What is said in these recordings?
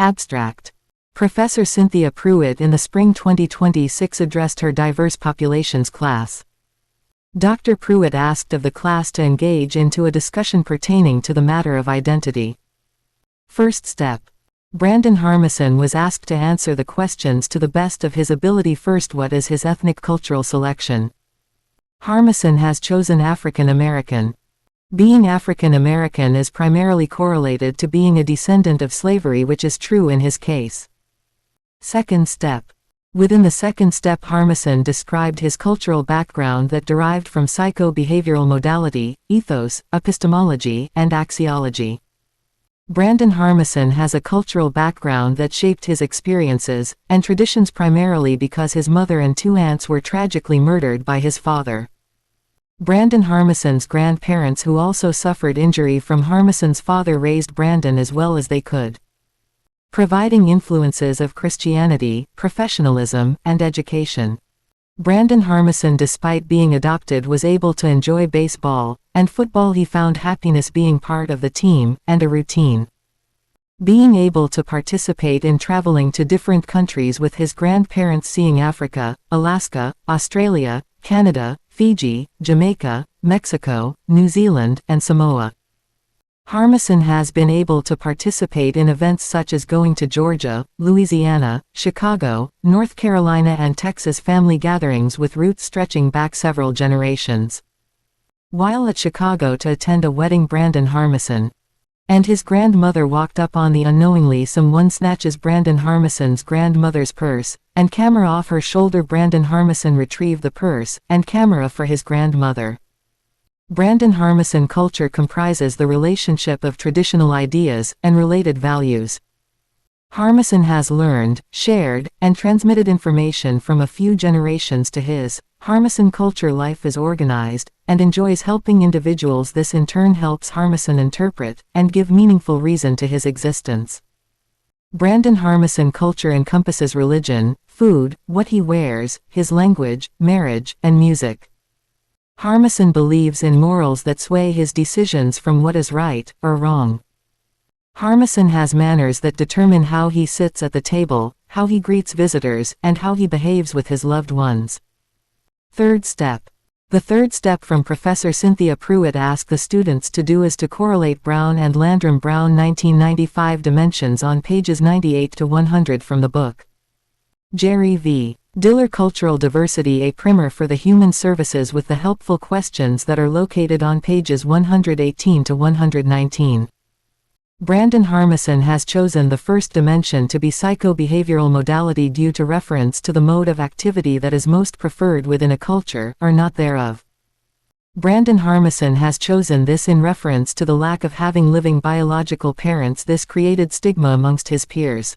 Abstract. Professor Cynthia Prewitt in the spring 2026 addressed her diverse populations class. Dr. Prewitt asked of the class to engage into a discussion pertaining to the matter of identity. First step. Brandon Harmison was asked to answer the questions to the best of his ability. First, what is his ethnic cultural selection? Harmison has chosen African American. Being African American is primarily correlated to being a descendant of slavery, which is true in his case. Second step. Within the second step, Harmison described his cultural background that derived from psycho-behavioral modality, ethos, epistemology, and axiology. Brandon Harmison has a cultural background that shaped his experiences and traditions primarily because his mother and two aunts were tragically murdered by his father. Brandon Harmison's grandparents, who also suffered injury from Harmison's father, raised Brandon as well as they could, providing influences of Christianity, professionalism, and education. Brandon Harmison, despite being adopted, was able to enjoy baseball and football. He found happiness being part of the team and a routine. Being able to participate in traveling to different countries with his grandparents, seeing Africa, Alaska, Australia, Canada, Fiji, Jamaica, Mexico, New Zealand, and Samoa. Harmison has been able to participate in events such as going to Georgia, Louisiana, Chicago, North Carolina, and Texas family gatherings with roots stretching back several generations. While at Chicago to attend a wedding, Brandon Harmison and his grandmother walked up on the unknowingly. Someone snatches Brandon Harmison's grandmother's purse and camera off her shoulder. Brandon Harmison retrieved the purse and camera for his grandmother. Brandon Harmison culture comprises the relationship of traditional ideas and related values. Harmison has learned, shared, and transmitted information from a few generations to his Harmison culture. Life is organized and enjoys helping individuals. This in turn helps Harmison interpret and give meaningful reason to his existence. Brandon Harmison culture encompasses religion, food, what he wears, his language, marriage, and music. Harmison believes in morals that sway his decisions from what is right or wrong. Harmison has manners that determine how he sits at the table, how he greets visitors, and how he behaves with his loved ones. Third step. The third step from Professor Cynthia Prewitt asked the students to do is to correlate Brown and Landrum Brown 1995 dimensions on pages 98 to 100 from the book. Jerry V. Diller Cultural Diversity, a primer for the human services, with the helpful questions that are located on pages 118 to 119. Brandon Harmison has chosen the first dimension to be psycho-behavioral modality due to reference to the mode of activity that is most preferred within a culture, or not thereof. Brandon Harmison has chosen this in reference to the lack of having living biological parents. This created stigma amongst his peers.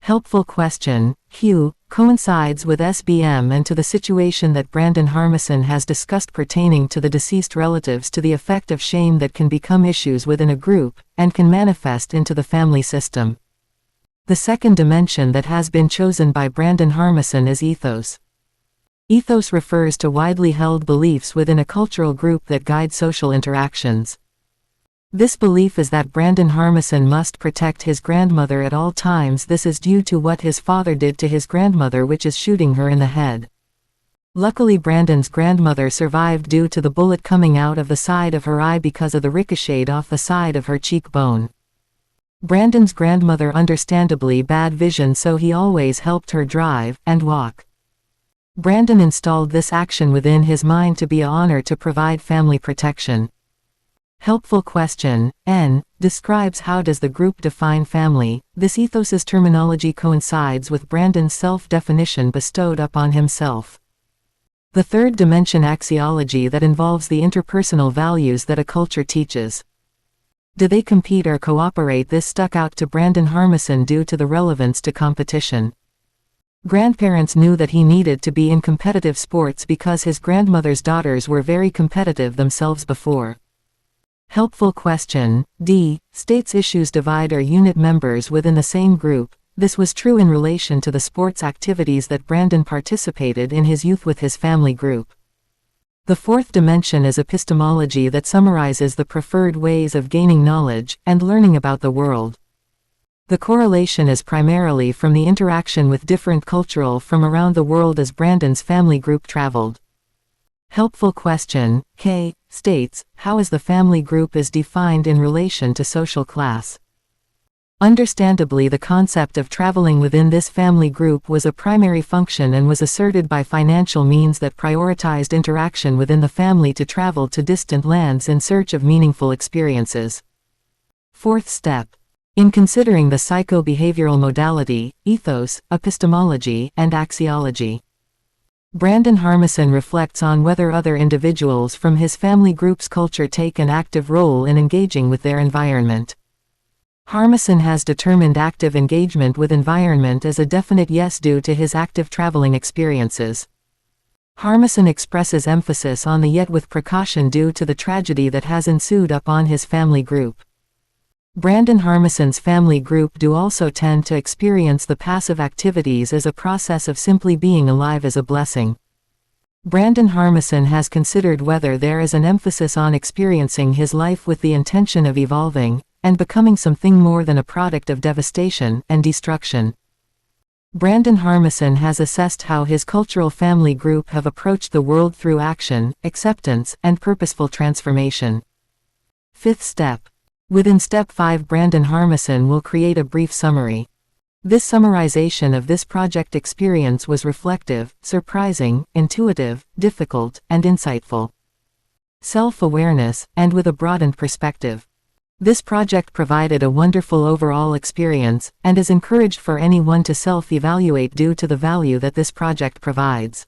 Helpful question, Q, coincides with SBM and to the situation that Brandon Harmison has discussed pertaining to the deceased relatives, to the effect of shame that can become issues within a group, and can manifest into the family system. The second dimension that has been chosen by Brandon Harmison is ethos. Ethos refers to widely held beliefs within a cultural group that guide social interactions. This belief is that Brandon Harmison must protect his grandmother at all times. This is due to what his father did to his grandmother, which is shooting her in the head. Luckily, Brandon's grandmother survived due to the bullet coming out of the side of her eye because of the ricochet off the side of her cheekbone. Brandon's grandmother understandably bad vision, so he always helped her drive and walk. Brandon installed this action within his mind to be an honor to provide family protection. Helpful question, N, describes how does the group define family. This ethos's terminology coincides with Brandon's self-definition bestowed upon himself. The third dimension, axiology, that involves the interpersonal values that a culture teaches. Do they compete or cooperate? This stuck out to Brandon Harmison due to the relevance to competition. Grandparents knew that he needed to be in competitive sports because his grandmother's daughters were very competitive themselves before. Helpful question, D, states issues divide or unit members within the same group. This was true in relation to the sports activities that Brandon participated in his youth with his family group. The fourth dimension is epistemology, that summarizes the preferred ways of gaining knowledge and learning about the world. The correlation is primarily from the interaction with different cultural from around the world as Brandon's family group traveled. Helpful question. K. States, how is the family group is defined in relation to social class? Understandably, the concept of traveling within this family group was a primary function and was asserted by financial means that prioritized interaction within the family to travel to distant lands in search of meaningful experiences. Fourth step. In considering the psycho-behavioral modality, ethos, epistemology, and axiology. Brandon Harmison reflects on whether other individuals from his family group's culture take an active role in engaging with their environment. Harmison has determined active engagement with environment as a definite yes due to his active traveling experiences. Harmison expresses emphasis on the yet with precaution due to the tragedy that has ensued upon his family group. Brandon Harmison's family group do also tend to experience the passive activities as a process of simply being alive as a blessing. Brandon Harmison has considered whether there is an emphasis on experiencing his life with the intention of evolving, and becoming something more than a product of devastation and destruction. Brandon Harmison has assessed how his cultural family group have approached the world through action, acceptance, and purposeful transformation. Fifth step. Within Step 5, Brandon Harmison will create a brief summary. This summarization of this project experience was reflective, surprising, intuitive, difficult, and insightful. Self-awareness, and with a broadened perspective. This project provided a wonderful overall experience, and is encouraged for anyone to self-evaluate due to the value that this project provides.